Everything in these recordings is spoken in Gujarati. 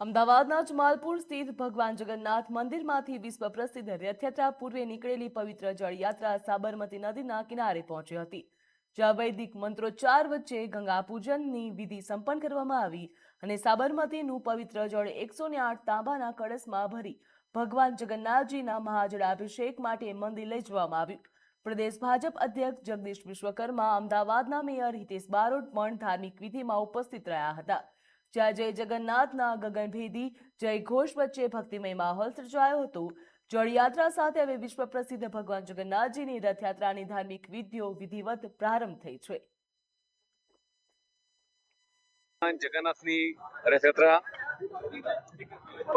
અમદાવાદના જમાલપુર સ્થિત ભગવાન જગન્નાથ મંદિરમાંથી વિશ્વ પ્રસિદ્ધ રથયાત્રા પૂર્વે નીકળેલી પવિત્ર જળયાત્રા સાબરમતી નદીના કિનારે પહોંચી હતી, જ્યાં વૈદિક મંત્રોચ્ચાર વચ્ચે ગંગા પૂજનની વિધિ સંપન્ન કરવામાં આવી અને સાબરમતીનું પવિત્ર જળ 108 તાંબાના કળશમાં ભરી ભગવાન જગન્નાથજીના મહાજળાભિષેક માટે મંદિર લઈ જવામાં આવ્યું। પ્રદેશ ભાજપ અધ્યક્ષ જગદીશ વિશ્વકર્મા, અમદાવાદના મેયર હિતેશ બારોટ પણ ધાર્મિક વિધિમાં ઉપસ્થિત રહ્યા હતા, જ્યાં જય જગન્નાથના ગગનભેદી જય ઘોષ વચ્ચે ભક્તિમય માહોલ સર્જાયો હતો। જળયાત્રા સાથે હવે વિશ્વ પ્રસિદ્ધ ભગવાન જગન્નાથજીની રથયાત્રાની ધાર્મિક વિધિઓ વિધિવત પ્રારંભ થઈ છે। જગન્નાથની રથયાત્રા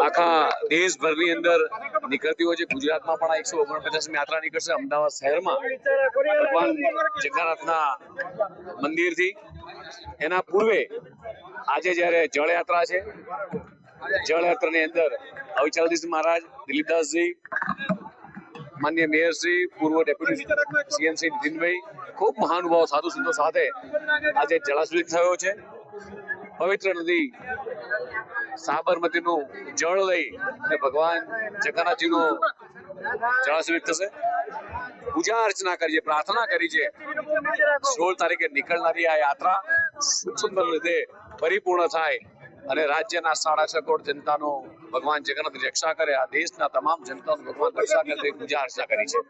આખા દેશભરની અંદર નીકળતી હોય છે। ગુજરાતમાં પણ 149મી યાત્રા નીકળશે। અમદાવાદ શહેરમાં ભગવાન જગન્નાથના મંદિરથી એના પૂર્વે આજે જ્યારે જળયાત્રા છે, જળયાત્રાની અંદર અવિચલજીજી મહારાજ, દિલીપદાસજી, માનનીય મેયરશ્રી, પૂર્વ ડેપ્યુટી સીએમ શ્રી નીતિનભાઈ, ખૂબ મહાનુભાવ સાધુ સંતો સાથે આજે જળાભિષેક થયો છે। પવિત્ર નદી સાબરમતીનું જળ લઈ અને ભગવાન જગન્નાથજીનો જળાભિષેક થશે। પૂજા અર્ચના કરી છે, પ્રાર્થના કરી છે। 16 તારીખે નીકળનારી આ યાત્રા સુંદર રીતે પરિપૂર્ણ થાય અને રાજ્યના 6.5 કરોડ જનતાનો ભગવાન જગન્નાથ રક્ષા કરે, આ દેશના તમામ જનતાનો ભગવાન રક્ષા કરે, પૂજા અર્ચના કરી છે।